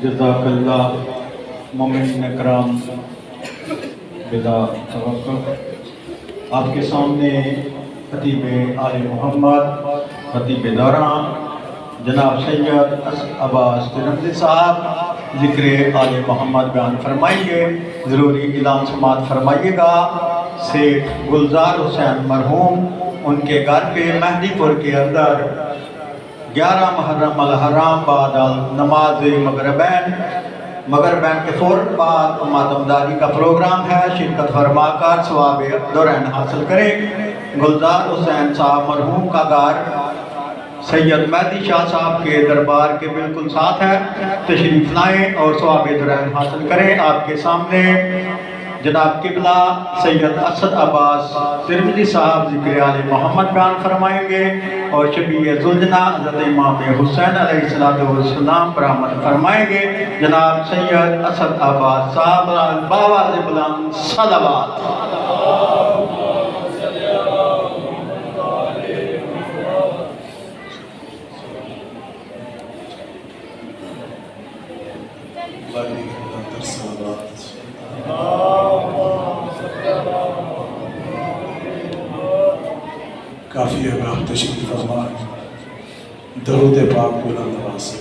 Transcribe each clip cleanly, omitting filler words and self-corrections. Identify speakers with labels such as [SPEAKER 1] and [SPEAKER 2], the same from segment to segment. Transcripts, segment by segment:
[SPEAKER 1] جزاک اللہ مومن اکرام بلا توقع آپ کے سامنے خطیب آل محمد خطیب دوران جناب سید اسد عباس ترمذی صاحب ذکر آل محمد بیان فرمائیں گے۔ ضروری اعلان سماعت فرمائیے گا۔ سیٹھ گلزار حسین مرحوم ان کے گھر پہ مہدی پور کے اندر 11 محرم الحرام بعد نماز مغربین کے فوراً بعد ماتمداری کا پروگرام ہے۔ شرکت فرما کر ثواب دورین حاصل کریں۔ گلزار حسین صاحب مرحوم کا گھر سید مہدی شاہ صاحب کے دربار کے بالکل ساتھ ہے۔ تشریف لائیں اور ثواب دورین حاصل کریں۔ آپ کے سامنے جناب قبلہ سید اسد عباس ترمذی صاحب ذکر آل محمد بیان فرمائیں گے اور شبیہ ذوالجناح حضرت امام حسین علیہ السلام برآمد فرمائیں گے۔ جناب سید اسد عباس صاحب باواز بلند صلوات۔
[SPEAKER 2] کافی ہے آپ تشریف فرمائیں، درود پاک بلند آواز سے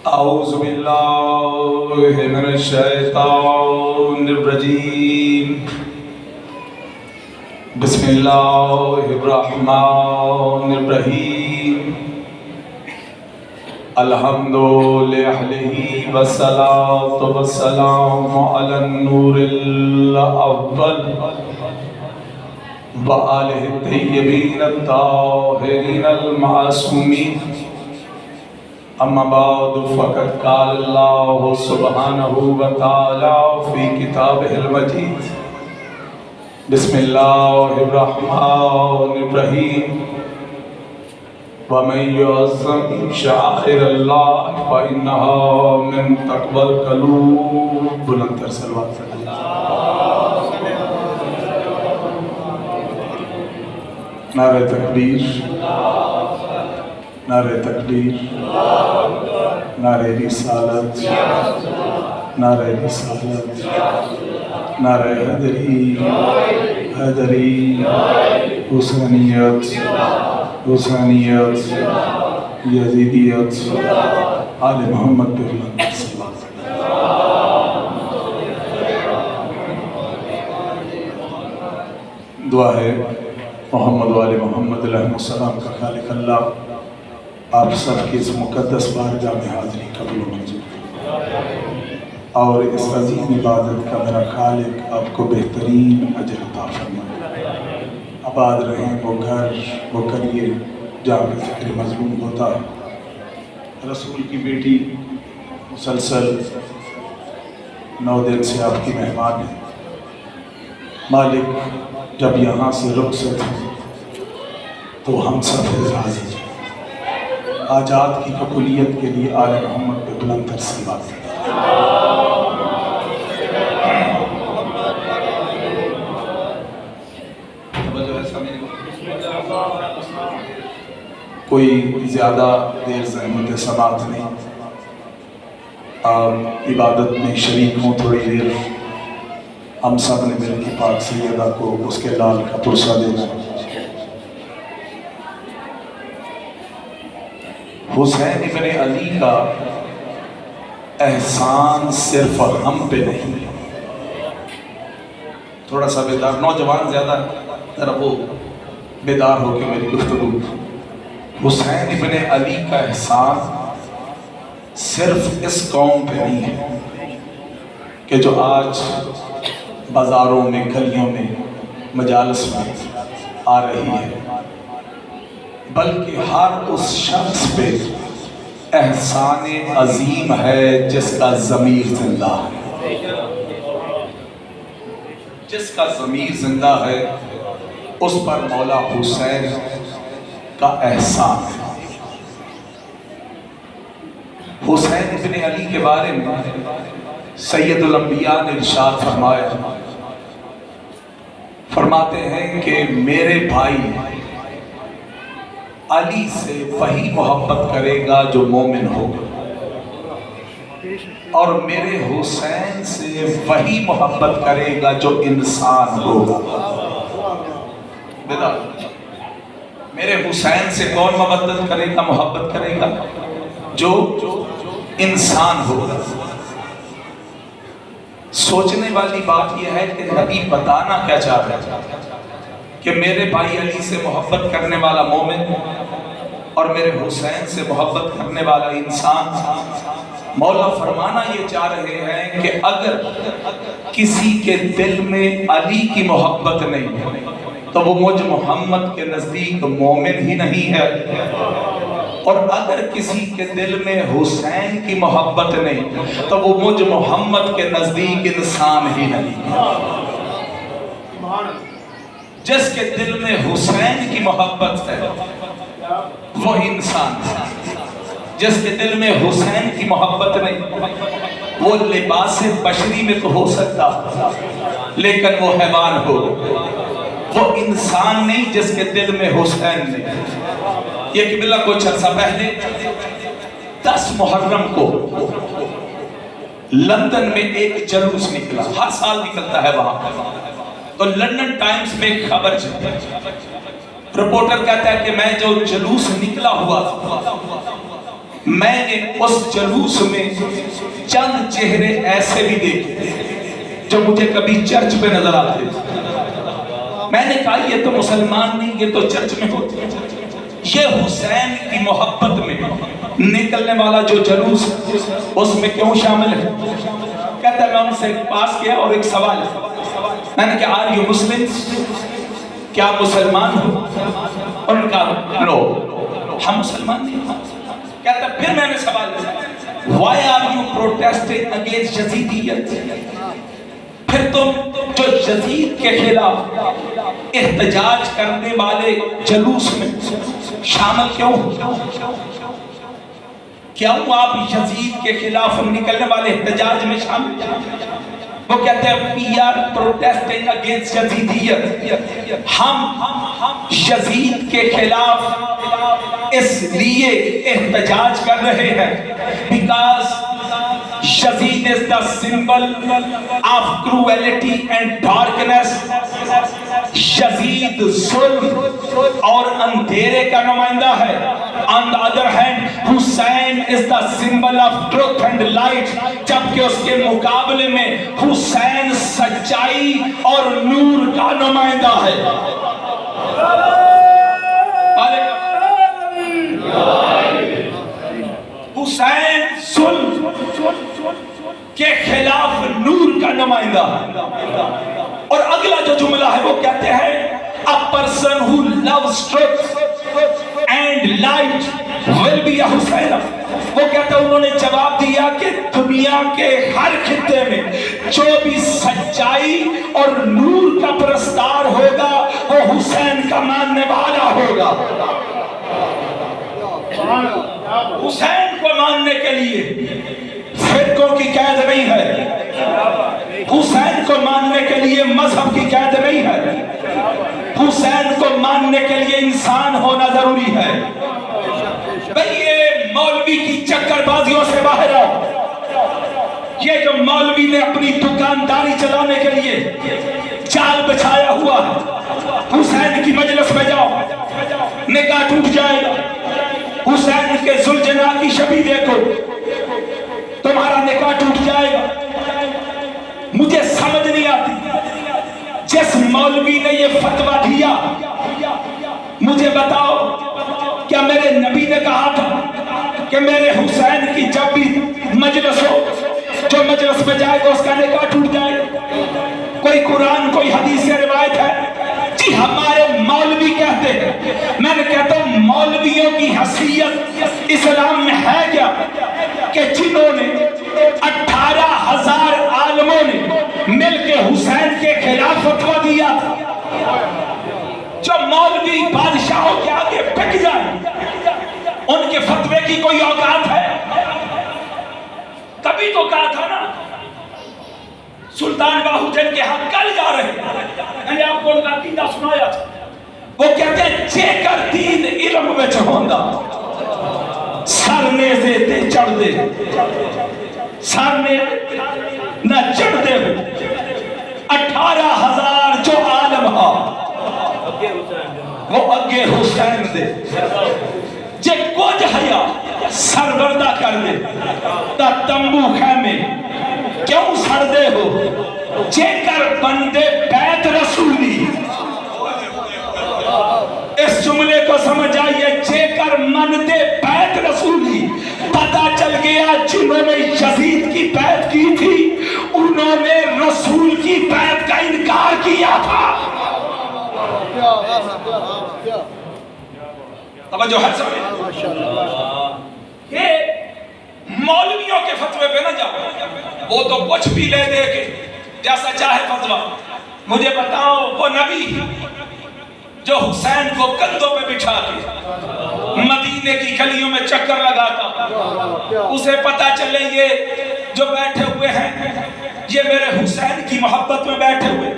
[SPEAKER 2] اعوذ باللہ من الشیطان الرجیم، بسم اللہ الرحمن الرحیم، الحمد للہ والصلاة والسلام علی النور الاول وآلہ الطیبین الطاہرین المعصومین، اما بعد فقد قال اللہ سبحانہ وتعالی فی کتابہ المجید، بسم اللہ الرحمن الرحیم، وَمَن يُعَظِّمْ شَعَائِرَ اللَّهِ فَإِنَّهَا مِن تَقْوَى الْقُلُوبِ۔ بلند تر صلوات نعرہ تکبیر، نعرہ تکبیر، نعرہ رسالت، نعرہ رسالت، نعرہ حیدری، حیدری، حسینیت، حسینیت، یزیدیت، آل محمد پہ بلند صلوات۔ دعا ہے محمد و آل محمد علیہ السلام کا خالق اللہ آپ سب کی اس مقدس بارگاہ میں حاضری قبول و منظور اور اس عظیم عبادت کا میرا خالق آپ کو بہترین اجر عطا فرمائے۔ آباد رہیں وہ گھر وہ کریے جہاں پہ فکر مظلوم ہوتا ہے۔ رسول کی بیٹی مسلسل 9 دن سے آپ کی مہمان ہے۔ مالک جب یہاں سے رخصت تو ہم سب راضی ہیں۔ حاجات کی قبولیت کے لیے آل محمد پہ بلند تر صلوات۔ کوئی زیادہ دیر زحمت سماعت نہیں، آپ عبادت میں شریک ہوں تھوڑی دیر، ہم سب نے مل کے پاک سیدہ کو اس کے لال کا پرسہ دینا۔ حسین ابن علی کا احسان صرف ہم پہ نہیں، تھوڑا سا بیدار نوجوان زیادہ ذرا وہ بیدار ہو کے میری گفتگو۔ حسین ابن علی کا احسان صرف اس قوم پہ نہیں ہے کہ جو آج بازاروں میں گلیوں میں مجالس میں آ رہی ہے، بلکہ ہر اس شخص پہ احسان عظیم ہے جس کا ضمیر زندہ ہے۔ جس کا ضمیر زندہ ہے اس پر مولا حسین کا احسان ہے۔ حسین ابن علی کے بارے میں سید الانبیاء نے ارشاد فرمایا، فرماتے ہیں کہ میرے بھائی علی سے وہی محبت کرے گا جو مومن ہوگا، اور میرے حسین سے وہی محبت کرے گا جو انسان ہوگا۔ میرے حسین سے کون محبت کرے گا؟ جو انسان ہوگا۔ سوچنے والی بات یہ ہے کہ نبی بتانا کیا چاہ رہے ہیں کہ میرے بھائی علی سے محبت کرنے والا مومن اور میرے حسین سے محبت کرنے والا انسان۔ مولا فرمانا یہ چاہ رہے ہیں کہ اگر کسی کے دل میں علی کی محبت نہیں تو وہ مجھ محمد کے نزدیک مومن ہی نہیں ہے، اور اگر کسی کے دل میں حسین کی محبت نہیں تو وہ مجھ محمد کے نزدیک انسان ہی نہیں ہے۔ جس کے دل میں حسین کی محبت ہے وہ انسان ہے، جس کے دل میں حسین کی محبت نہیں وہ لباس بشری میں تو ہو سکتا لیکن وہ حیوان ہو، وہ انسان نہیں جس کے دل میں حسین نہیں۔ یہ قبلہ کچھ عرصہ پہلے 10 محرم کو لندن میں ایک جلوس نکلا، ہر سال نکلتا ہے وہاں، تو لندن ٹائمز میں ایک خبر چلی، رپورٹر کہتا ہے کہ میں جو جلوس نکلا ہوا تھا، میں نے اس جلوس میں چند چہرے ایسے بھی دیکھے جو مجھے کبھی چرچ پہ نظر آتے تھے۔ میں نے کہا یہ تو مسلمان نہیں، یہ تو چرچ میں ہوتے ہیں۔ یہ حسین کی محبت میں نکلنے والا جو جلوس اس میں کیوں شامل ہے؟ کہتا ہے میں ان سے پاس کیا اور ایک سوال ہے، میں نے کہا آر یو مسلمز، کیا مسلمان ہو؟ اور ان کا نو، ہم مسلمان نہیں۔ کہتا ہے پھر میں نے سوال کیا why are you protesting against یزیدیت؟ پھر تم جو یزید کے خلاف احتجاج کرنے والے جلوس میں شامل کیوں؟ کیوں آپ یزید کے خلاف نکلنے والے احتجاج میں شامل؟ وہ کہتے ہیں we are protesting against یزیدیت، ہم یزید کے خلاف اس لیے احتجاج کر رہے ہیں because Yazid is the symbol of cruelty and darkness۔ یزید ظلم اور اندھیرے کا نمائندہ ہے۔ on the other hand Hussain is the symbol of truth and light، جبکہ اس کے مقابلے میں حسین سچائی اور نور کا نمائندہ ہے۔ حسین ظلم کے خلاف نور کا نمائندہ ہے۔ اور اگلا جو جملہ ہے وہ کہتے ہیں a person who loves truth and light will be a Hussein۔ وہ کہتے ہیں انہوں نے جواب دیا کہ دنیا کے ہر خطے میں جو بھی سچائی اور نور کا پرستار ہوگا وہ حسین کا ماننے والا ہوگا۔ حسین کو ماننے کے لیے فرقوں کی قید نہیں ہے، حسین کو ماننے کے لیے مذہب کی قید نہیں ہے، حسین کو ماننے کے لیے انسان ہونا ضروری ہے۔ بھئی یہ مولوی کی چکر بازیوں سے باہر آؤ، یہ جو مولوی نے اپنی دکانداری چلانے کے لیے جال بچھایا ہوا ہے، حسین کی مجلس میں جاؤ نکاح ٹوٹ جائے گا، حسین کے ذوالجناح کی شبیہ دیکھو تمہارا نکاح ٹوٹ جائے گا۔ مجھے سمجھ نہیں آتی جس مولوی نے یہ فتویٰ دیا، مجھے بتاؤ کیا میرے نبی نے کہا تھا کہ میرے حسین کی جب بھی مجلس ہو جو مجلس میں جائے گا اس کا نکاح ٹوٹ جائے گا؟ کوئی قرآن کوئی حدیث سے روایت ہے؟ جی ہمارے مولوی کہتے ہیں۔ میں نے کہتا ہوں مولویوں کی حیثیت اسلام میں ہے کیا کہ جنہوں نے 18,000 عالموں نے مل کے حسین کے خلاف فتویٰ دیا تھا، جو مولوی بادشاہوں کے آگے بک جائیں ان کے فتوے کی کوئی اوقات ہے؟ کبھی تو کہا تھا نا سلطان باہوجن کے ہاں کل جا رہے ہیں، میں نے آپ کو ان کا عقیدہ سنایا تھا، وہ کہتے ہیں جے کر دین علم میں ہوندہ سر نیزے تے چڑھ دے سر نے نہ چڑھ دے 18,000 جو عالم ہا وہ اگے حسین دے جے کچھ حیا سرگردہ کر دے تا تمبو خیمے کیوں سڑ دے ہو جے کر بندے بیت رسولی اس جملے کو سمجھ آئیے جے کر مندے بیت رسولی پتہ چل گیا جنہوں نے یزید کی بیعت کی تھی انہوں نے رسول کی بیعت کا انکار کیا تھا توجہ ہے سمجھ یہ مولویوں کے فتوے پہ نہ جاؤ وہ تو کچھ بھی لے دے کے جیسا چاہے فتوہ مجھے بتاؤ وہ نبی جو حسین کو کندھوں پہ بٹھا کے مدینے کی گلیوں میں چکر لگاتا اسے پتا چلے یہ جو بیٹھے ہوئے ہیں یہ میرے حسین کی محبت میں بیٹھے ہوئے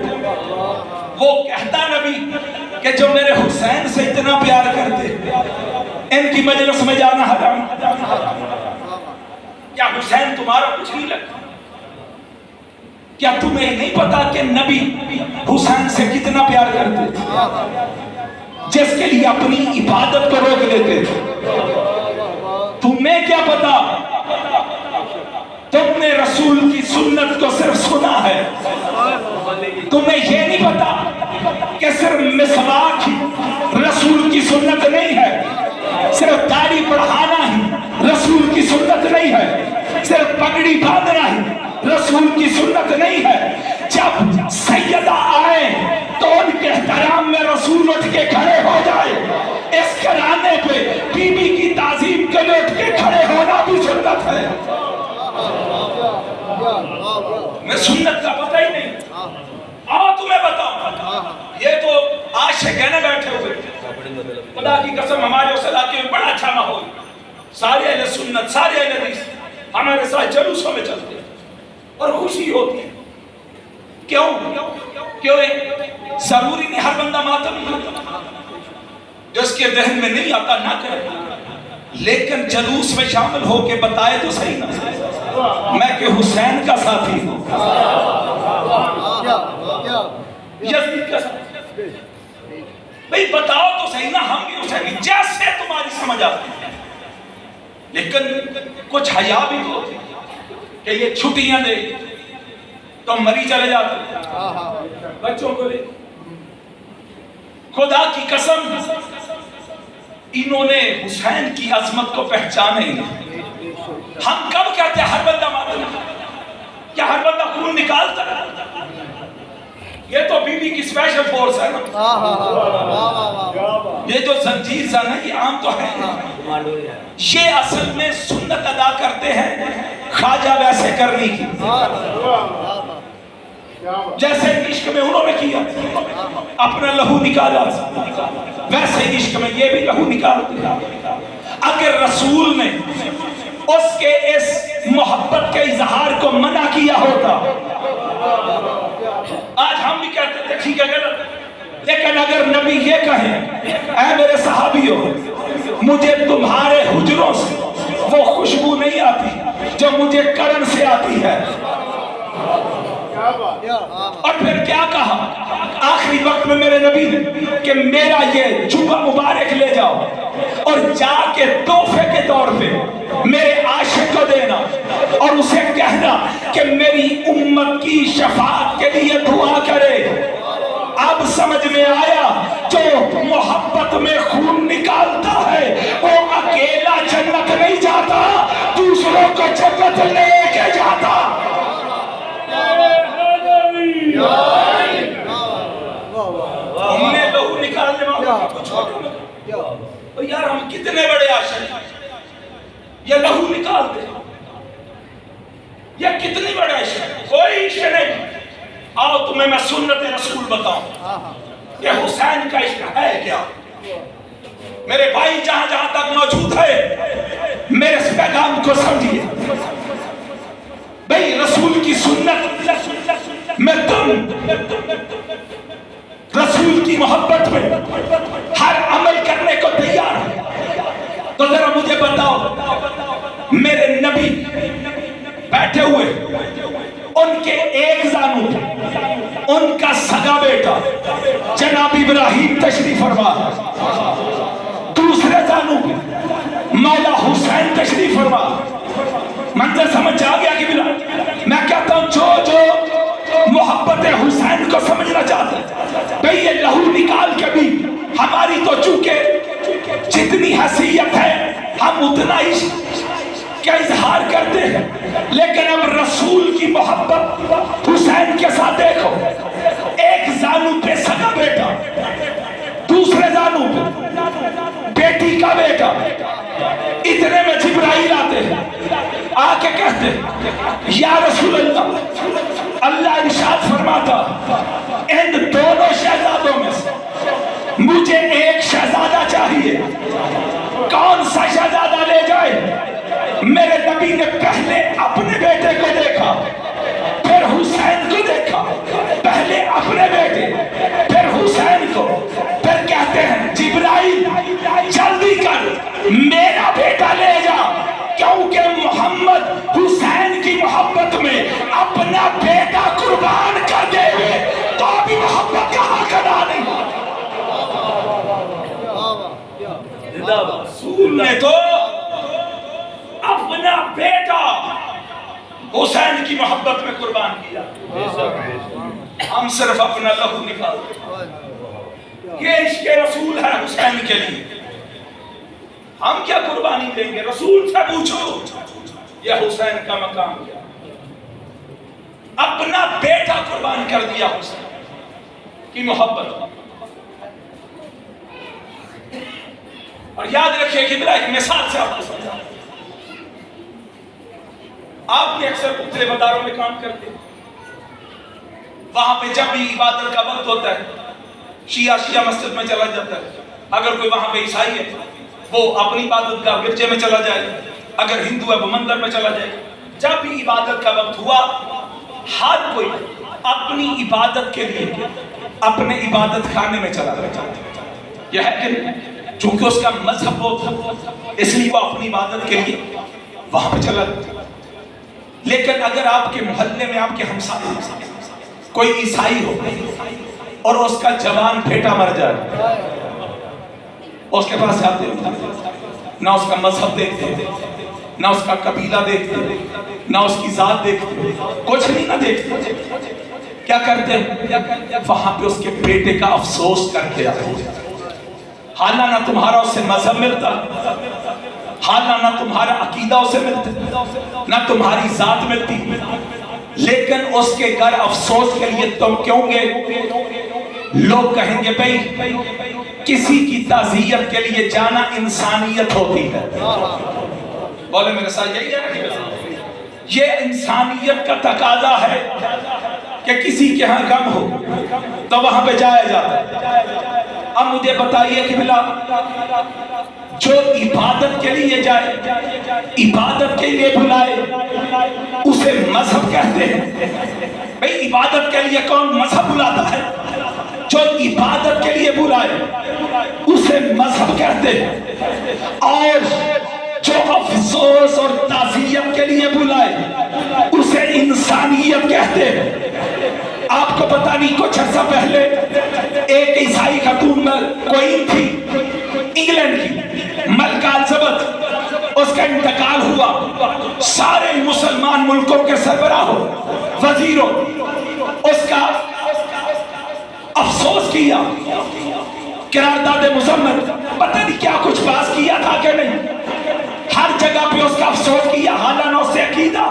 [SPEAKER 2] وہ کہتا نبی کہ جو میرے حسین سے اتنا پیار کرتے ان کی مجلس میں جانا حرام کیا حسین تمہارا کچھ نہیں لگتا کیا تمہیں نہیں پتا کہ نبی حسین سے کتنا پیار کرتے جس کے لیے اپنی عبادت کو روک دیتے تمہیں کیا پتا تم نے رسول کی سنت کو صرف سنا ہے تمہیں یہ نہیں پتا کہ صرف مسواک ہی رسول کی سنت نہیں ہے صرف داڑھی بڑھانا ہی رسول کی سنت نہیں ہے صرف پگڑی باندھنا ہی رسول کی سنت نہیں ہے جب سیدہ آئے تو ان کے احترام میں رسول اٹھ کے کھڑے ہو جائے اس گھرانے پہ بی بی کی تعظیم کے لیے اٹھ کے کھڑے ہونا بھی سنت ہے میں سنت کا پتہ ہی نہیں آؤ تمہیں بتاؤں یہ تو عاشق ہے نا بیٹھے ہوئے خدا کی قسم ہمارے اس علاقے میں بڑا اچھا ماحول سارے اہل سنت سارے اہل حدیث ہمارے ساتھ جلوسوں میں چلتے ہیں اور خوشی ہوتی ہے کیوں ضروری نہیں ہر بندہ ماتم جس کے ذہن میں نہیں آتا نہ کرے لیکن جلوس میں شامل ہو کے بتائے تو صحیح نہ میں کہ حسین کا ساتھی ہوں یزید کا ساتھی بھئی بتاؤ تو صحیح نہ ہم بھی حسین جیسے تمہاری سمجھ آتی ہے لیکن کچھ حیا بھی ہوتی کہ یہ چھٹیاں دے تو مری چلے جاتے بچوں کو لے خدا کی قسم انہوں نے حسین کی عظمت کو پہچانے ہم کب کہتے ہیں ہر بندہ ماتم کیا ہر بندہ خون نکالتا ہے یہ تو بی بی کی سپیشل فورس ہے نا یہ جو زنجیر زن ہے یہ عام تو ہے یہ اصل میں سنت ادا کرتے ہیں خواجہ ویسے کرنی کی جیسے عشق میں انہوں نے کیا اپنا لہو نکالا ویسے عشق میں یہ بھی لہو نکالتے اگر رسول نے اس کے اس محبت کے اظہار کو منع کیا ہوتا آج ہم بھی کہتے تھے ٹھیک ہے غلط لیکن اگر نبی یہ کہیں اے میرے صحابیوں مجھے تمہارے حجروں سے وہ خوشبو نہیں آتی جو مجھے کرن سے آتی ہے اور پھر کیا کہا آخری وقت میں میرے نبی نے کہ میرا یہ جبہ مبارک لے جاؤ اور جا کے تحفے کے طور پہ میرے عاشق کو دینا اور اسے کہنا کہ میری امت کی شفاعت کے لیے دعا کرے اب سمجھ میں آیا جو محبت میں خون نکالتا ہے وہ اکیلا جنت نہیں جاتا دوسروں کو جنت لے کے جاتا ہم نے لہو نکالنے والوں کو چھوڑا یار ہم کتنے بڑے عاشق ہیں یہ لہو نکالتے یہ کتنی بڑے عشق ہے کوئی عشق نہیں آؤ تمہیں میں سنت رسول بتاؤں کہ حسین کا عشق ہے کیا میرے بھائی جہاں جہاں تک موجود ہے میرے اس پیغام کو سمجھیے بھئی رسول کی سنت میں تم رسول کی محبت میں ہر عمل کرنے کو تیار ہے تو ذرا مجھے بتاؤ میرے نبی بیٹھے ہوئے ان کے ایک زانو پہ ان کا سگا بیٹا جناب ابراہیم تشریف فرما، دوسرے زانو پہ مولا حسین تشریف فرما۔ منظر سمجھ آ گیا کہ بلا میں کہتا ہوں جو محبت حسین کو سمجھنا چاہتا ہے بھئی یہ لہو نکال کے بھی ہماری تو چونکہ جتنی حیثیت ہے ہم اتنا ہی کیا اظہار کرتے ہیں، لیکن اب رسول کی محبت حسین کے ساتھ دیکھو، ایک زانو پہ سگا بیٹا، دوسرے زانو پہ بیٹی کا بیٹا، اتنے میں جبرائیل آتے ہیں، آ کے کہتے ہیں یا رسول اللہ، اللہ ارشاد فرماتا ان دونوں شہزادوں میں سے مجھے ایک شہزادہ چاہیے، کون سا شہزادہ لے جائے؟ میرے نبی نے پہلے اپنے بیٹے کو دیکھا، پھر حسین کو دیکھا، پہلے اپنے بیٹے پھر حسین کو، پھر کہتے ہیں جبرائیل جلدی کر میرا بیٹا لے جا، کیونکہ محمد حسین کی محبت میں اپنا بیٹا قربان کر دے ہوئے تو ابھی محبت کہاں کرا نہیں۔ رسول نے تو اپنا بیٹا حسین کی محبت میں قربان کیا، ہم صرف اپنا لہو نکالتے۔ یہ عشق رسول ہے حسین کے لیے، ہم کیا قربانی دیں گے؟ رسول سے پوچھو یہ حسین کا مقام کیا؟ اپنا بیٹا قربان کر دیا حسین کی محبت۔ اور یاد رکھیے کہ میرا ایک مثال سے آپ کو سمجھا، آپ نے اکثر پتلے بازاروں میں کام کرتے ہیں، وہاں پہ جب بھی عبادت کا وقت ہوتا ہے شیعہ مسجد میں چلا جاتا ہے، اگر کوئی وہاں پہ عیسائی ہے وہ اپنی عبادت کا گرجے میں چلا جائے، اگر ہندو ہے وہ مندر میں چلا جائے۔ جب بھی عبادت کا وقت ہوا ہر کوئی اپنی عبادت کے لیے اپنے عبادت خانے میں چلا جاتا ہے، یہ ہے کہ نہیں؟ چونکہ اس کا مذہب وہ تھا اس لیے وہ اپنی عبادت کے لیے وہاں پہ چلا جاتا ہے۔ لیکن اگر آپ کے محلے میں آپ کے ہمسائے کوئی عیسائی ہو اور اس کا جوان بیٹا مر جائے، اس کے پاس جاتے ہو، نہ اس کا مذہب دیکھتے، نہ اس کا قبیلہ دیکھتے، نہ اس کی ذات دیکھتے، کچھ نہیں نہ دیکھتے، کیا کرتے ہیں؟ وہاں پہ اس کے بیٹے کا افسوس کرتے آتے ہیں۔ حالانہ نہ تمہارا اس سے مذہب ملتا، حالانہ نہ تمہارا عقیدہ اسے ملتا، نہ تمہاری ذات ملتی، لیکن اس کے گھر افسوس کے لیے تم کیوں گے؟ لوگ کہیں گے بھئی کسی کی تعزیت کے لیے جانا انسانیت ہوتی ہے۔ بولے میرے ساتھ یہی ہے، یہ انسانیت کا تقاضا ہے کہ کسی کے ہاں غم ہو تو وہاں پہ جایا جاتا ہے۔ اب مجھے بتائیے کہ بلا جو عبادت کے لیے جائے، عبادت کے لیے بلائے، اسے مذہب کہتے ہیں۔ بھئی عبادت کے لیے کون مذہب بلاتا ہے؟ جو عبادت کے لیے بلائے اسے مذہب کہتے ہیں، اور جو افسوس اور تعزیت کے لیے بلائے اسے انسانیت کہتے ہیں۔ آپ کو پتہ نہیں کچھ عرصہ پہلے ایک عیسائی خاتون میں کوئی تھی انگلینڈ کی، ملکہ الزبتھ، اس کا انتقال ہوا، سارے مسلمان ملکوں کے سربراہوں وزیروں اس کا افسوس کیا، قرارداد مذمت پتہ نہیں کیا کچھ پاس کیا تھا کہ نہیں، ہر جگہ پہ اس کا افسوس کیا، حالانہ اس سے عقیدہ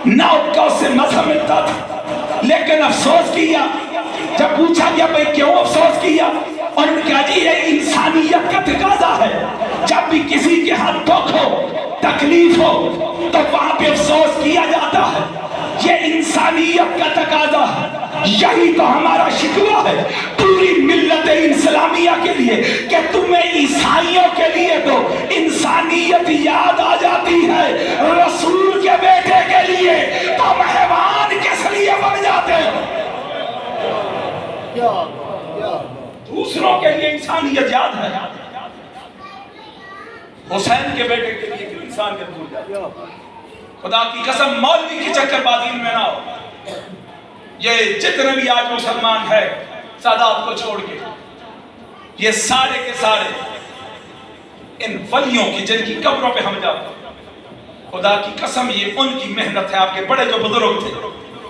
[SPEAKER 2] نہ ان کا اس سے مذہب ملتا تھا، لیکن افسوس کیا۔ جب پوچھا گیا بھئی کیوں افسوس کیا، اور انہوں نے کہا جی یہ انسانیت کا تقاضا ہے، جب بھی کسی کے ہاتھ دکھ ہو تکلیف ہو تو وہاں پہ افسوس کیا جاتا ہے، یہ انسانیت کا تقاضا ہے۔ یہی تو ہمارا شکوہ ہے پوری ملت اسلامیہ کے لیے کہ تمہیں عیسائیوں کے لیے تو انسانیت یاد آ جاتی ہے، رسول کے بیٹے کے لیے تم حیوان کس لیے بن جاتے ہو؟ دوسروں کے لیے انسانیت یاد ہے، حسین کے بیٹے کے لیے کیوں انسان کے بھول جاتا؟ خدا کی قسم مولوی کی چکر بازی میں نہ ہو. یہ جتنے بھی آج مسلمان ہے سادات کو چھوڑ کے، یہ سارے کے سارے ان ولیوں کی جن کی قبروں پہ ہم جاتے ہیں، خدا کی قسم یہ ان کی محنت ہے. آپ کے بڑے جو بزرگ تھے،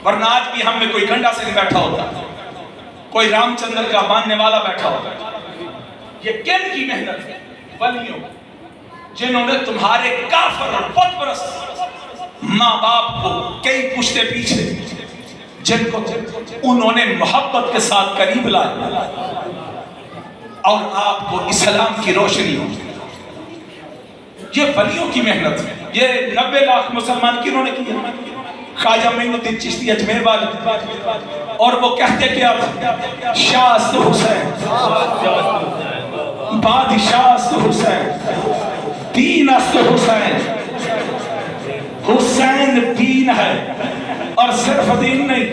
[SPEAKER 2] ورنہ آج بھی ہم میں کوئی گنڈا سے نہیں بیٹھا ہوتا، کوئی رام چندر کا ماننے والا بیٹھا ہوتا. یہ کن کی محنت ہے؟ ولیوں، جنہوں نے تمہارے کافر اور بت پرست ماں باپ کو کئی پشتے پیچھے، جن کو انہوں نے محبت کے ساتھ قریب لایا اور آپ کو اسلام کی روشنی ہو. یہ ولیوں کی محنت ہے. یہ 90 لاکھ مسلمان کنہوں نے کیا؟ خواجہ معین الدین چشتی اجمیر والے. اور وہ کہتے کیا تھے؟ شاہ است حسین، بادشاہ است حسین، دین است حسین. حسین دین ہے، اور صرف دین نہیں،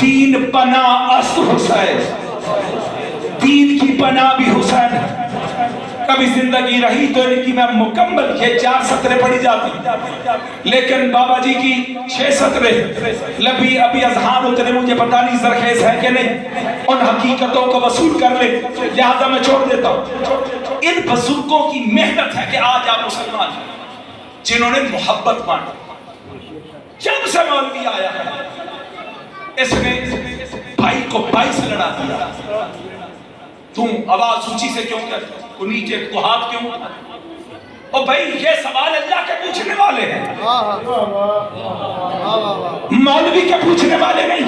[SPEAKER 2] دین پناہ است حسین. دین کی پناہ بھی حسین ہے. کبھی زندگی رہی تو ان کی میں مکمل یہ 4 سطریں پڑھی جاتی، لیکن بابا جی کی 6 سطریں لبی ابھی اذہان اتنے مجھے پتہ نہیں زرخیز ہے کہ نہیں، ان حقیقتوں کو وصول کر لے، لہذا میں چھوڑ دیتا ہوں. ان بزرگوں کی محنت ہے کہ آج آپ مسلمان ہیں، جنہوں نے محبت مانی. جب سے مولوی آیا ہے اس نے بھائی کو بھائی سے لڑا دیا. تم آواز اونچی سے کیوں کر، تو نیچے تو ہاتھ کیوں؟ اور بھائی یہ سوال اللہ کے پوچھنے والے ہیں، مولوی کے پوچھنے والے نہیں.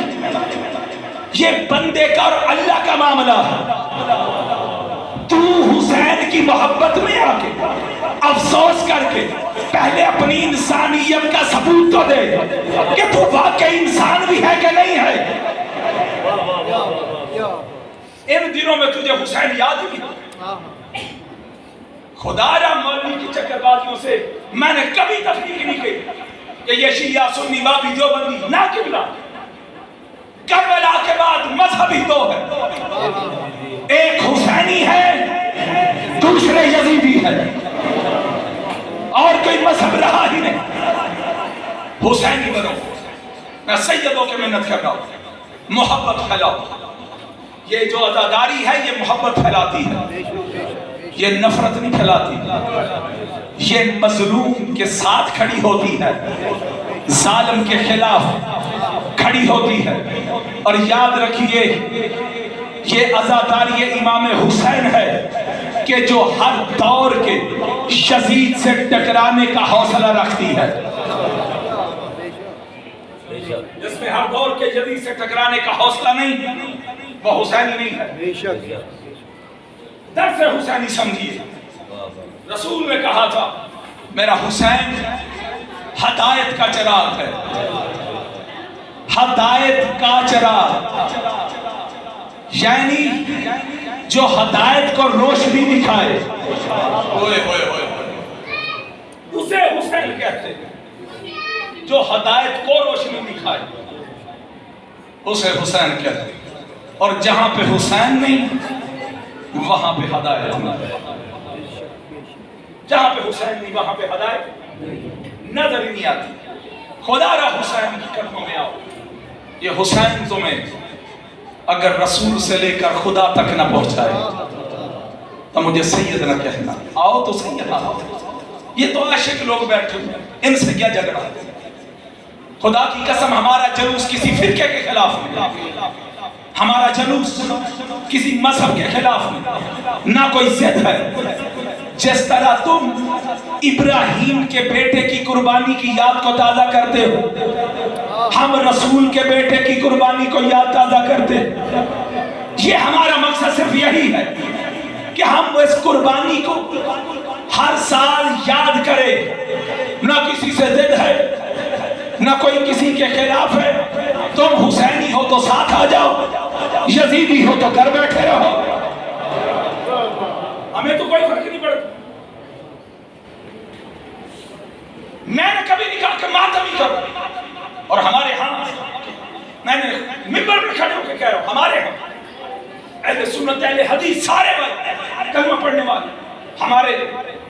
[SPEAKER 2] یہ بندے کا اور اللہ کا معاملہ ہے. تو حسین کی محبت میں آ کے افسوس کر کے پہلے اپنی انسانیت کا ثبوت تو دے کہ تو واقعی انسان بھی ہے کہ نہیں ہے. ان دنوں میں تجھے حسین یاد بھی ہے؟ خدا را مولوی کی چکر بازیوں سے میں نے کبھی تفریق نہیں کی کہ یہ شیعہ سنی وابی دیوبندی نہ قبلہ. کربلا کے بعد مذہبی 2 ہے، ایک حسینی ہے، دوسرے یزیدی ہے، اور کوئی مذہب رہا ہی نہیں. حسینی بنو. میں سیدوں کے محنت کر رہا ہوں، محبت پھیلاؤ. یہ جو عزاداری ہے یہ محبت پھیلاتی ہے، یہ نفرت نہیں پھیلاتی. یہ مظلوم کے ساتھ کھڑی ہوتی ہے، ظالم کے خلاف کھڑی ہوتی ہے. اور یاد رکھیے یہ عزاداری امام حسین ہے کہ جو ہر دور کے یزید سے ٹکرانے کا حوصلہ رکھتی ہے. جس میں ہر دور کے یزید سے ٹکرانے کا حوصلہ نہیں، وہ حسینی نہیں ہے. درس حسینی سمجھیے. رسول نے کہا تھا میرا حسین ہدایت کا چراغ ہے، ہدایت کا چراغ، یعنی جو ہدایت کو روشنی دکھائے اسے حسین کہتے ہیں. جو ہدایت کو روشنی دکھائے اسے حسین کہتے ہیں. اور جہاں پہ حسین نہیں وہاں پہ ہدایت نہیں. جہاں پہ حسین نہیں وہاں پہ ہدایت نظر ہی نہیں آتی. خدا را حسین کی قدموں میں آؤ. یہ حسین تمہیں اگر رسول سے لے کر خدا تک نہ پہنچائے تو مجھے سید نہ کہنا. آؤ تو سید آؤ. یہ تو عاشق لوگ بیٹھے ہیں، ان سے کیا جھگڑا ہے؟ خدا کی قسم ہمارا جلوس کسی فرقے کے خلاف نہیں، ہمارا جلوس کسی مذہب کے خلاف نہیں، نہ کوئی ضد ہے. جس طرح تم ابراہیم کے بیٹے کی قربانی کی یاد کو تازہ کرتے ہو، ہم رسول کے بیٹے کی قربانی کو یاد تازہ کرتے. یہ ہمارا مقصد صرف یہی ہے کہ ہم اس قربانی کو ہر سال یاد کریں. نہ کسی سے ضد ہے، نہ کوئی کسی کے خلاف ہے. تم حسینی ہو تو ساتھ آ جاؤ، یزیدی ہو تو گھر بیٹھے رہو، ہمیں تو کوئی فرق نہیں پڑتا. میں نے کبھی نہیں کہا کہ ماتم ہی کرو. اور ہمارے ہاں میں نے ممبر پر کھڑے ہو کے کہہ رہا ہوں، ہمارے ہاں اہل سنت اہل حدیث سارے کلمہ پڑھنے والے، ہمارے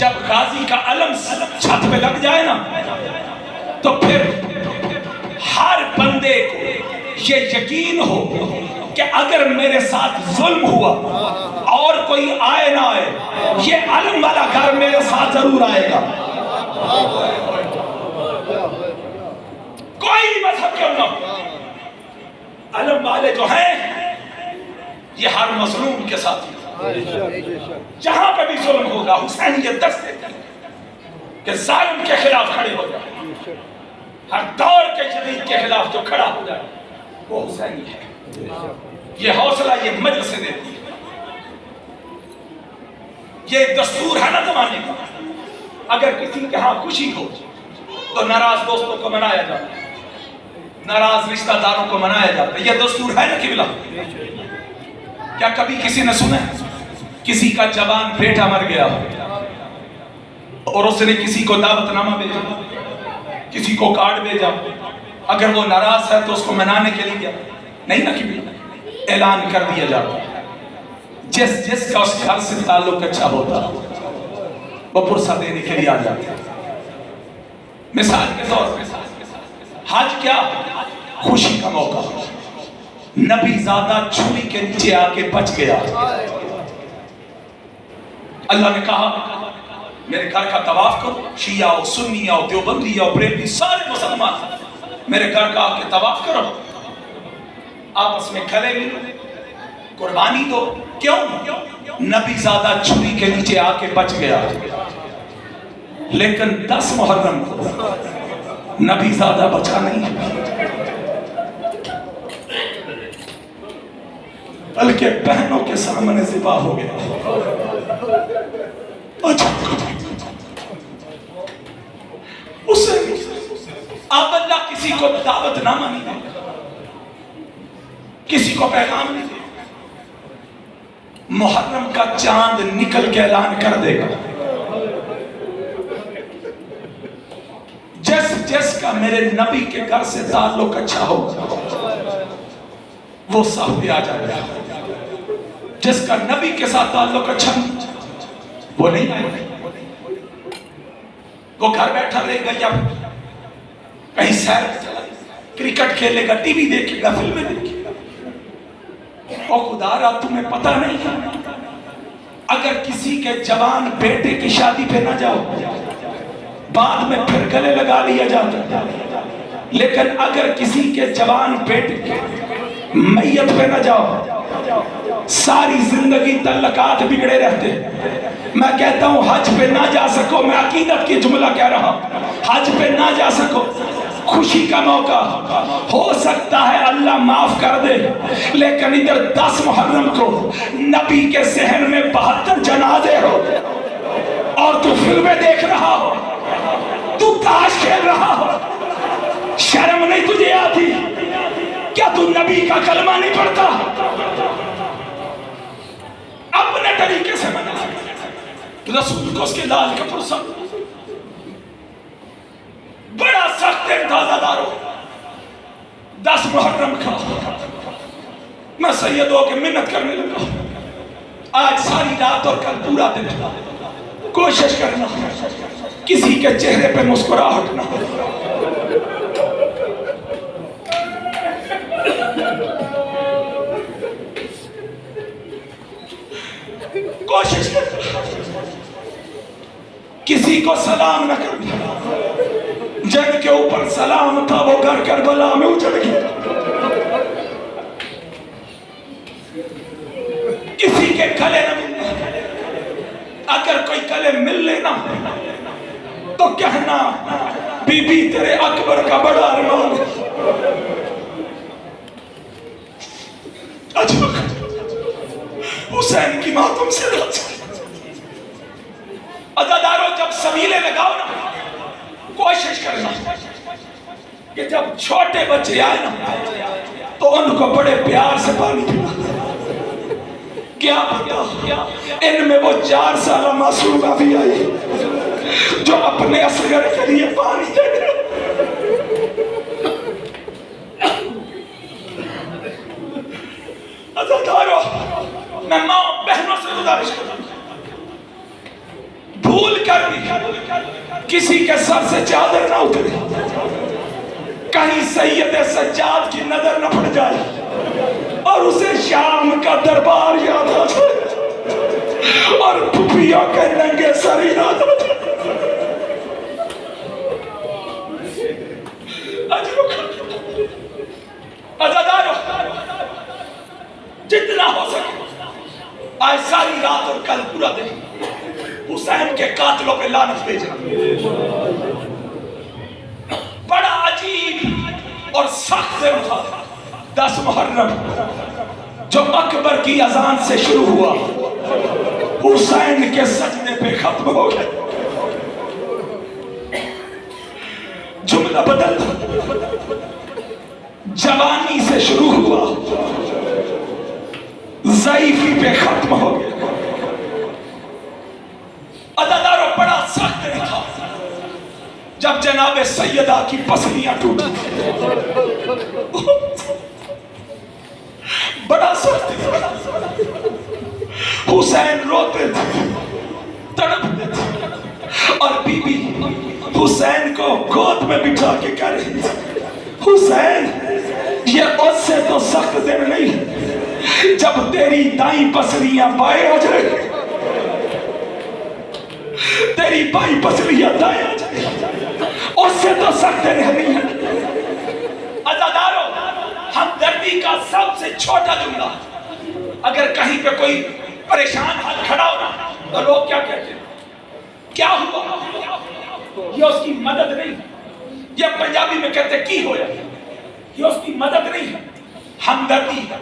[SPEAKER 3] جب غازی کا علم چھت پہ لگ جائے نا تو پھر ہر بندے کو یہ یقین ہو کہ اگر میرے ساتھ ظلم ہوا اور کوئی آئے نہ آئے یہ علم والا گھر میرے ساتھ ضرور آئے گا. کوئی بھی مذہب کیوں نہ ہو, علم والے جو ہیں یہ ہر مظلوم کے ساتھ جہاں پہ بھی ظلم ہوگا حسین یہ درس دیتے ہیں کہ ظالم کے خلاف کھڑے ہو جائے, ہر دور کے شدید کے خلاف جو کھڑا ہو جائے وہ حسین ہے. یہ حوصلہ یہ مجلس سے دیتی ہے. یہ دستور ہے نا زمانے کا. اگر کسی کے ہاں خوشی ہو تو ناراض دوستوں کو منایا جاتا ہے, ناراض رشتہ داروں کو منایا جاتا ہے. یہ دستور ہے نا قبلہ. کیا کبھی کسی نے سنا کسی کا جوان بیٹا مر گیا اور اس نے کسی کو دعوت نامہ بھیجا, کسی کو کارڈ بھیجا, اگر وہ ناراض ہے تو اس کو منانے کے لیے نہیں نا قبلہ, اعلان کر دیا جاتا ہے. جس کا اس گھر سے تعلق اچھا ہوتا وہ پرسہ دینے کے لیے آ جاتا ہے. مثال کے طور پہ حج کیا خوشی کا موقع, نبی زادہ چھری کے نیچے آ کے بچ گیا. اللہ نے کہا میرے گھر کا طواف کرو, شیعہ ہو, سنی ہو, دیوبندی ہو, بریلوی, سارے مسلمان میرے گھر کا آ کے طواف کرو, آپس میں کھلے ملو, قربانی دو. کیوں؟ نبی زادہ چھری کے نیچے آ کے بچ گیا. لیکن 10 محرم کو نبی زادہ بچا نہیں, بلکہ بہنوں کے سامنے ذبح ہو گیا. اسے اب اللہ کسی کو دعوت نامہ نہیں دے, کسی کو پیغام نہیں دے. محرم کا چاند نکل کے اعلان کر دے گا. جس کا میرے نبی کے گھر سے تعلق اچھا ہوگا وہ صاحب پہ آ جائے گا. جس کا نبی کے ساتھ تعلق اچھا نہیں وہ نہیں آئے گا. وہ گھر بیٹھا رہے گا یا کہیں سیر چلا, کرکٹ کھیلے گا, ٹی وی دیکھے گا, فلمیں دیکھے گا. اور خدا رہا تمہیں پتہ نہیں, اگر کسی کے جوان بیٹے کی شادی پہ نہ جاؤ بعد میں پھر گلے لگا لیا جاتا, لیکن اگر کسی کے جوان بیٹے کے میت پہ نہ جاؤ ساری زندگی تعلقات بگڑے رہتے. میں کہتا ہوں حج پہ نہ جا سکو, میں عقیدت کی جملہ کہہ رہا ہوں, حج پہ نہ جا سکو, خوشی کا موقع ہو سکتا ہے اللہ معاف کر دے, لیکن ادھر 10 محرم کو نبی کے ذہن میں 72 جنازے ہو اور تو فلمیں دیکھ رہا ہو, تو تاش کھیل رہا ہو, شرم نہیں تجھے آتی؟ کیا تو نبی کا کلمہ نہیں پڑھتا؟ اپنے طریقے سے منا رسول کو اس کے لال کا پرسہ بڑا سخت اندازہ دارو. 10 محرم کا میں سیدوں کے منت کرنے لگا. آج ساری رات اور کل پورا دن کوشش کرنا کسی کے چہرے پہ مسکراہٹ نہ ہو. کوشش کرنا کسی کو سلام نہ کرنا. جن کے اوپر سلام تھا وہ گھر کربلا میں اجڑ گیا. کسی کے گلے نہ ملنا, اگر کوئی گلے مل لینا تو کہنا بی بی تیرے اکبر کا بڑا ارمان ہے. حسین کی ماتم سے عزاداروں جب سبیلے لگاؤ نا کوشش کرنا کہ جب چھوٹے بچے آئے نا تو ان کو بڑے پیار سے پانی پلانا. کیا پتا ان میں وہ 4 سالہ معصومہ بھی آئی جو اپنے اصغر کے لیے پانی دے دے. عزاداروں میں ماں بہنوں سے گزارش کرتا ہوں, بھول کر بھی کسی کے سر سے چادر نہ اترے، کہیں سید سجاد کی نظر نہ پڑ جائے اور اسے شام کا دربار یاد آ جائے اور پھپھیوں کے ننگے سر یاد آ جائے۔ عزادارو، جتنا ہو سکے آج ساری رات اور کل پورا دن حسین کے قاتلوں پہ لعنت بھیجنا۔ بڑا عجیب اور سخت دن تھا 10 محرم، جو اکبر کی اذان سے شروع ہوا حسین کے سجدے پہ ختم ہو گئے۔ جملہ بدل، جوانی سے شروع ہوا ضعیفی پہ ختم ہو گیا۔ عزادارو، بڑا سخت دن تھا جب جناب سیدہ کی پسلیاں ٹوٹی، بڑا سخت دن۔ حسین روتے تھے، تڑپتے تھے اور بی بی حسین کو گود میں بٹھا کے کہہ رہی تھی، حسین یہ اس سے تو سخت دن نہیں جب تیری دائیں پسلیاں بائیں آ جائے، تیری بائیں پسلیاں دائیں آ جائے، اس سے تو سخت دن نہیں ہے۔ عزادارو، ہمدردی کا سب سے چھوٹا جملہ، اگر کہیں پہ کوئی پریشان حال کھڑا ہونا تو لوگ کیا کہتے ہیں؟ کیا ہوا؟ یہ اس کی مدد نہیں، یہ پنجابی میں کہتے کی ہویا، یہ اس کی مدد نہیں ہے، ہمدردی ہے۔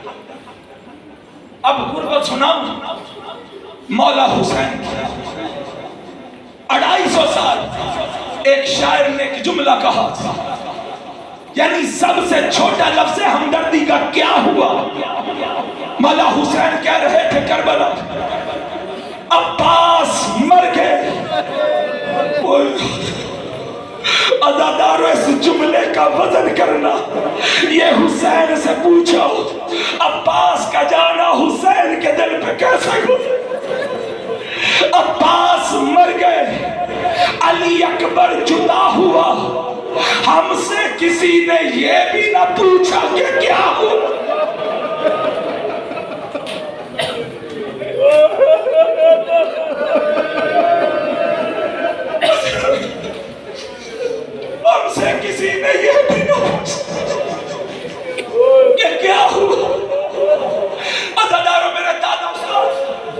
[SPEAKER 3] اب غربت سناؤں مولا حسین کی 250 سال ایک شاعر نے ایک جملہ کہا تھا، یعنی سب سے چھوٹا لفظ ہمدردی کا کیا ہوا؟ مولا حسین کہہ رہے تھے کربلا، عباس مر گئے۔ عزادارو، اس جملے کا وزن کرنا، یہ حسین سے پوچھو عباس کا جانا حسین کے دل پہ کیسے گزرا؟ عباس مر گئے، علی اکبر جدا ہوا، ہم سے کسی نے یہ بھی نہ پوچھا کہ کیا ہوا۔ ہم سے کسی نے یہ بھی نہ پوچھا کہ کیا ہوا۔ عزادارو، میرے دادا استاد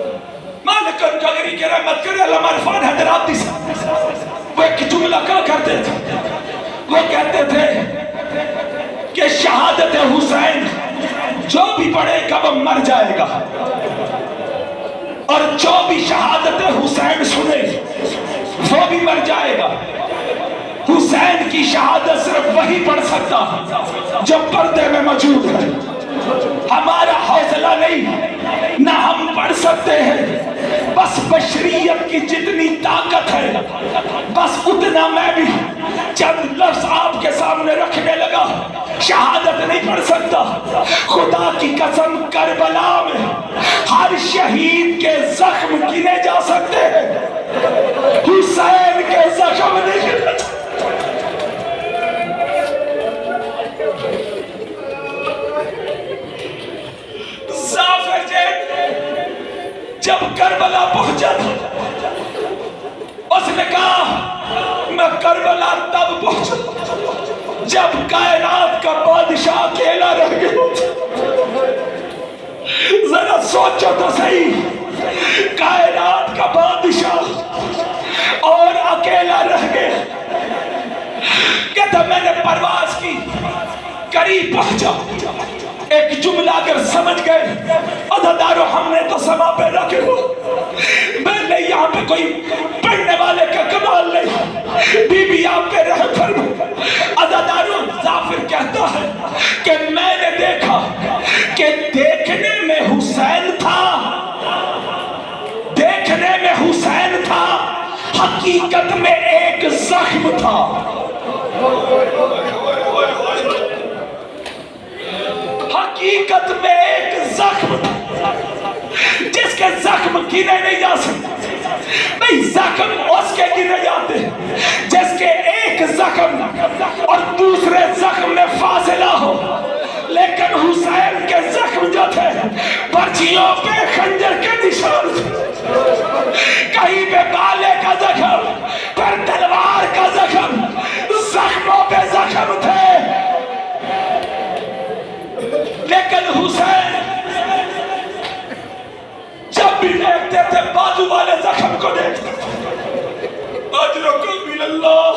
[SPEAKER 3] مالک القدری کے رحمت کرے علامہ عرفان حیدرآبادی صاحب، وہ ایک جملہ کہا کرتے تھے، وہ کہتے تھے کہ شہادت حسین جو بھی پڑھے گا وہ مر جائے گا، اور جو بھی شہادت حسین سنے وہ بھی مر جائے گا۔ حسین کی شہادت صرف وہی پڑھ سکتا جو پردے میں موجود ہے۔ ہمارا حوصلہ نہیں، نہ ہم پڑھ سکتے ہیں، بس بشریت کی جتنی طاقت ہے بس اتنا میں بھی چند لفظ آپ کے سامنے رکھنے لگا۔ شہادت نہیں پڑھ سکتا، خدا کی قسم کربلا میں ہر شہید کے زخم گنے جا سکتے ہیں، حسین کے زخم نہیں گنے جا سکتے۔ جب کربلا پہنچا تھا اس نے کہا میں کربلا تب پہنچا جب کائنات کا بادشاہ اکیلا رہ گیا۔ ذرا سوچو تو صحیح، کائنات کا بادشاہ اور اکیلا رہ گیا۔ کہتا میں نے پرواز کی، قریب پہنچا، ایک جملہ اگر سمجھ گئے عزادارو ہم نے تو سما پہ رکھے ہو۔ میں نے یہاں پہ کوئی پڑھنے والے کا کمال نہیں، بی بی آپ پہ رہ فرما۔ عزادارو ظافر کہتا ہے کہ میں نے دیکھا کہ دیکھنے میں حسین تھا، دیکھنے میں حسین تھا، حقیقت میں ایک زخم تھا۔ حقیقت میں ایک زخم جس کے زخم گنے نہیں جا سکتے۔ بھئی زخم اس کے اور دوسرے زخم میں فاصلہ ہو، لیکن حسین کے زخم جو تھے برچیوں پہ خنجر کے نشان تھے، کہیں پہ بالے کا زخم، پھر تلوار کا زخم، زخموں پہ زخم تھے، لیکن حسین جب بھی دیکھتے تھے بازو والے زخم کو دیکھتے تھے۔ اجرکم من اللہ،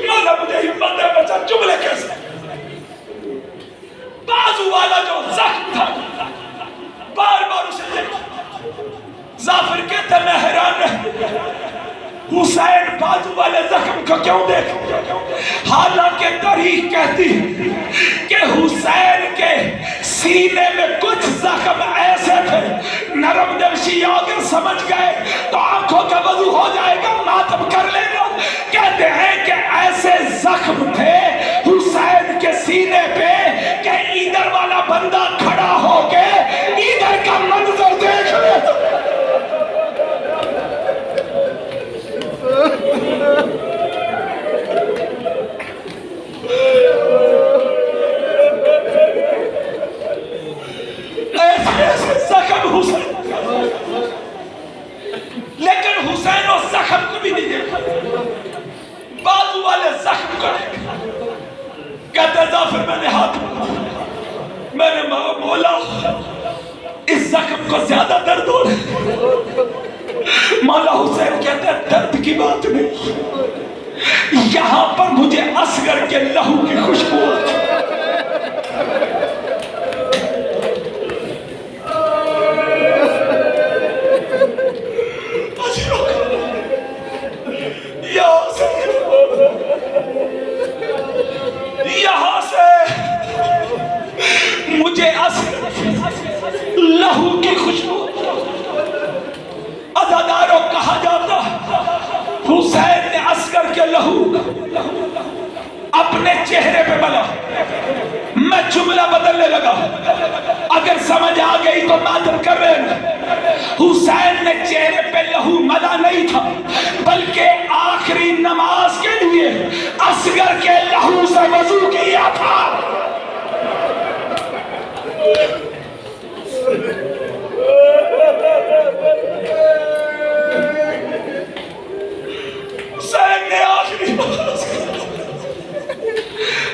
[SPEAKER 3] مولا مجھے ہمت ہے بچہ جملے کیسے، بازو والا جو زخم تھا بار بار اسے دیکھتے، ظافر کہتے میں حیران رہا حسین بازو والے زخم کو کیوں دیکھتے، حالانکہ تاریخ کہتی کہ حسین کے سینے میں کچھ زخم ایسے تھے نرم دل شیعہ اگر سمجھ گئے تو آنکھوں کا وضو ہو جائے گا، ماتم کر لے گا۔ کہتے ہیں کہ ایسے زخم تھے حسین کے سینے پہ کہ ادھر والا بندہ کھڑا ہو کے ادھر کا منظر دیکھ لے۔ ایسے زخم حسین، لیکن حسین اس زخم کو بھی نہیں دیکھا، بازو والے زخم کو دیکھا۔ کہتے ظافر میں نے ہاتھ میں نے مولا اس زخم کو زیادہ درد ہو رہا۔ مولا حسین کہتے ہیں درد کی بات نہیں، یہاں پر مجھے اصغر کے لہو کی خوشبو آتی۔ یہاں سے مجھے لہو کی خوشبو، عزاداروں کہا جاتا حسین نے اصغر کے لہو اپنے چہرے پہ ملا۔ میں جملہ بدلنے لگا، اگر سمجھ آ گئی تو ماتم کر رہے ہیں۔ حسین نے چہرے پہ لہو ملا نہیں تھا، بلکہ آخری نماز کے لیے اصغر کے لہو سے وضو کیا تھا۔ حسین نے آخری نماز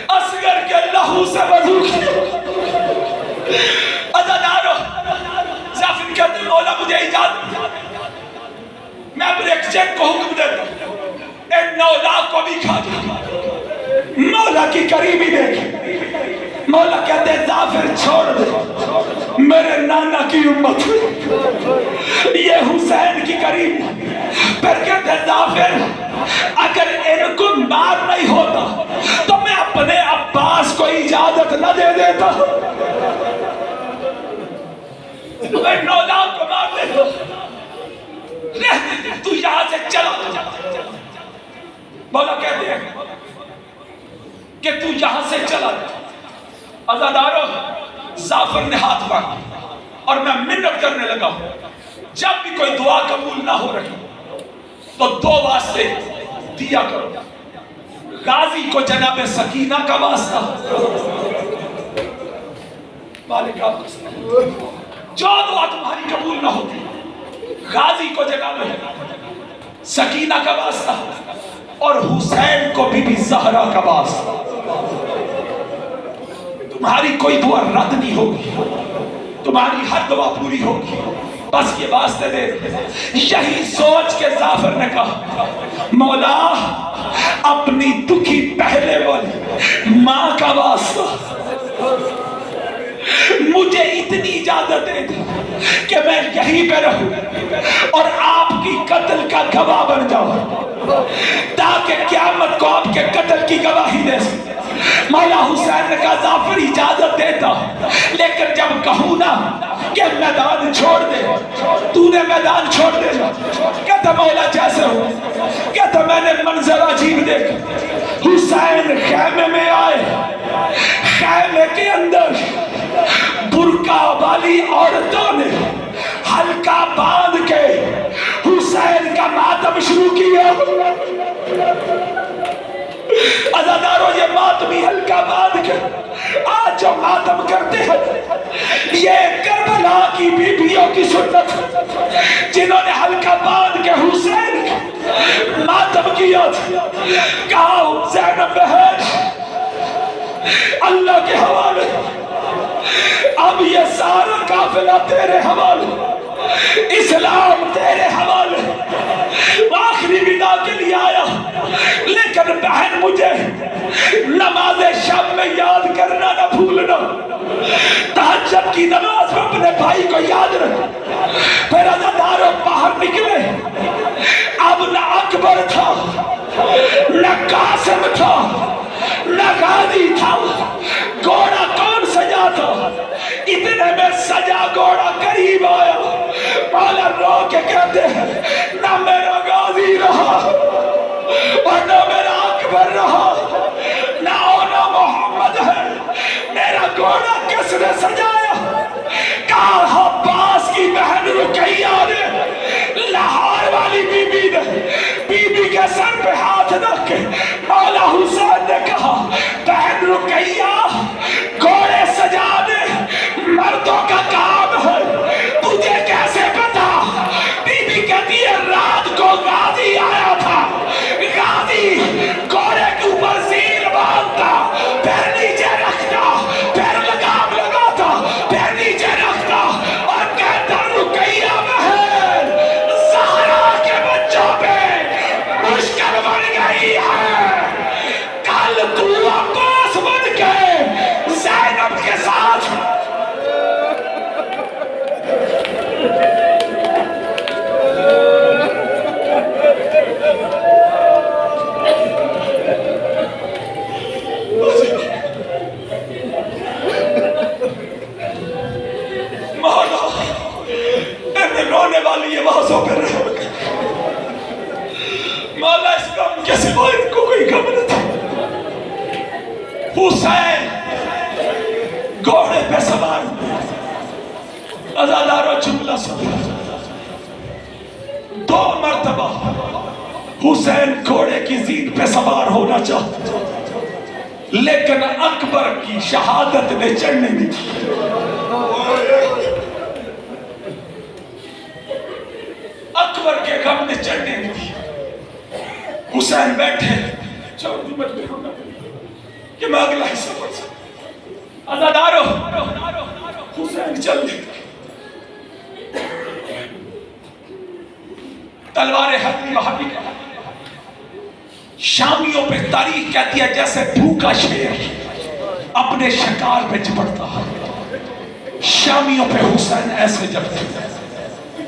[SPEAKER 3] اصغر کے لہو سے وضو کیا۔ عزادارو ظافر کہتے ہیں مولا مجھے اجازت، میں اپنے ایک چیک کو حکم دیتا ہوں، ایک 9 لاکھ کو بھی کھا جائے، مولا کی قریبی دیکھ۔ مولا کہتے ہیں ظافر چھوڑ دے، میرے نانا کی امت، یہ حسین کی قریبی۔ پھر کہتے ہیں ظافر اگر ان کو مار نہیں ہوتا تو میں اپنے عباس کو اجازت نہ دے دیتا، میں 9 لاکھ کو مار دیتا، تو یہاں سے چلا جا۔ مولا کہتے ہیں کہ تو یہاں سے چلا جا۔ عزادارو ظافر نے ہاتھ مانگا اور میں منت کرنے لگا ہوں، جب بھی کوئی دعا قبول نہ ہو رہی تو 2 واسطے دیا کرو، غازی کو جناب سکینہ کا واسطہ، مالک آپ کو سنو، جو دعا تمہاری قبول نہ ہوتی غازی کو جناب سکینہ کا واسطہ، اور حسین کو بی بی زہرا کا واسطہ۔ تمہاری کوئی دعا رد نہیں ہوگی، تمہاری ہر دعا پوری ہوگی، بس یہ واسطے دے۔ یہی سوچ کے ظافر نے کہا مولا اپنی دکھی پہلے والی ماں کا واسطہ مجھے اتنی اجازت دے دی کہ میں یہیں پہ رہوں اور آپ کی قتل کا گواہ بن جاؤں، تاکہ قیامت کو آپ کے قتل کی گواہی دے سکتے۔ مولا حسین نے کہا ظافر اجازت دیتا، لیکن جب کہوں نا کہ میدان چھوڑ دے تو نے میدان چھوڑ دے جا۔ کہتا مولا جیسے ہو، کہتا میں نے منظر عجیب دیکھا، حسین خیمے میں آئے، خیمے کے اندر برقع والی عورتوں نے حلقہ باندھ کے حسین کا ماتم شروع کیا۔ عزاداروں یہ ماتمی ہلکا باندھ کے آج جو ماتم کرتے ہیں یہ کربلا کی بیویوں کی سنت جنہوں نے ہلکا باندھ کے حسین ماتم کیا تھا. کہا زینب بہن اللہ کے حوالے اب یہ سارا قافلہ تیرے حوالے اسلام تیرے حوالے. آخری ودا کے لیے آیا لیکن بہن مجھے نماز شب میں یاد کرنا نہ بھولنا. تہجد کی نماز میں اپنے بھائی کو یاد رکھ. پھر عزاداروں باہر نکلے. اب نہ اکبر تھا نہ قاسم تھا نہ غازی تھا. گھوڑا کون سجا تھا؟ اتنے میں سجا گھوڑا قریب آیا. مولا رو کے کہتے ہیں نہ میرا غازی رہا اور نہ میرا اکبر رہا نہ اونا محمد ہے. میرا گھوڑا کس نے سجایا؟ کہا عباس کی بہن رقیہ نے. لاہور والی بی بی نے بی بی کے سر پہ ہاتھ رکھ کے مولا حسین نے کہا بہن رقیہ گھوڑے سجا دے مردوں کا کام ہے. تجھے کیسے پتا؟ بی بی کہتی ہے رات کو غازی آیا تھا. غازی گھوڑے کے اوپر زیر باندھتا پیر نیچے رکھتا پیر لگام لگاتا پیر نیچے رکھتا اور کہتا رقیہ بہن زہرا کے بچوں پہ مشکل بن گئی ہے. کل تو عباس بن کے زینب کے ساتھ رونے والی یہ بازوں پر رہے. مولا اس غم کے سوا ان کو کوئی غم نہ تھا. حسین گھوڑے پہ سوار عزاداروں جملہ سنا. 2 مرتبہ حسین گھوڑے کی زین پہ سوار ہونا چاہتا لیکن اکبر کی شہادت نے چڑھنے نہیں دی. اکبر کے غم نے چڑھنے نہیں دی. حسین بیٹھے کہ میں اگلا حصہ پڑھ سکتا. عزادارو حسین چل دے. تلوار حتمی وہابی کا شامیوں پہ تاریخ کہتی ہے جیسے بھوکا شیر اپنے شکار پہ چپٹتا. شامیوں پہ حسین ایسے جبتے.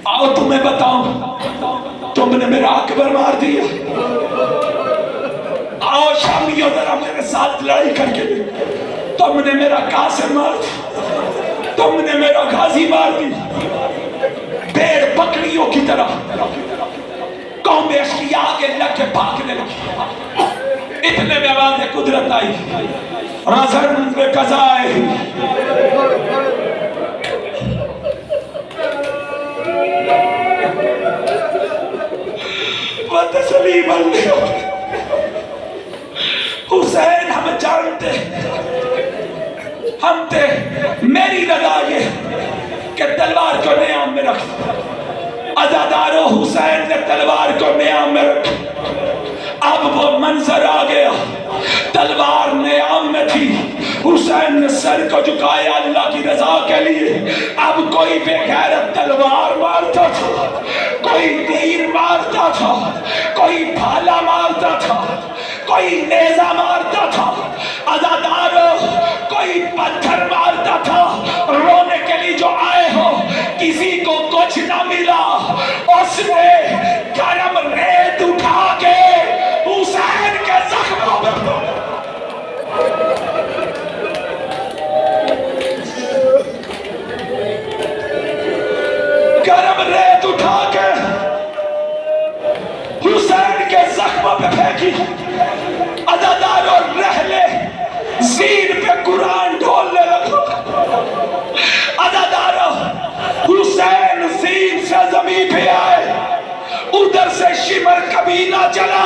[SPEAKER 3] آؤ تمہیں بتاؤں تم نے میرا اکبر مار دیا. آؤ شامیوں ذرا میرے ساتھ لڑائی کر کے دے. تم نے میرا قاسم مار دیا. تم نے میرا غازی مار دیا. بھیڑ بکریوں کی طرح قوم اشقیاء آگے لگ کے بھاگنے لگی. اتنے میں آواز قدرت آئی رازن بے قضائے وتسلیم علیہ. حسین ہم جانتے ہم تے میری رضا یہ کہ تلوار کو نیام میں رکھ. عزادارو حسین نے تلوار کو نیام میں رکھ. اب وہ منظر آ گیا. تلوار نیام میں تھی. حسین نے سر کو جھکایا اللہ کی رضا کے لیے. اب کوئی بے غیرت تلوار مارتا تھا کوئی تیر مارتا تھا کوئی بھالا مارتا تھا کوئی نیزہ مارتا تھا. عزادارو کوئی پتھر مارتا تھا. رونے کے لیے جو آئے ہو کسی کو کچھ نہ ملا. اس نے گرم ریت اٹھا کے حسین کے زخموں پر گرم ریت اٹھا کے حسین کے زخموں پہ پھینکی. عزادارو رہلے زین پہ قرآن ڈھولنے لگا. عزادارو حسین زین سے زمین پہ آئے. ادھر سے شمر کبھی نہ چلا.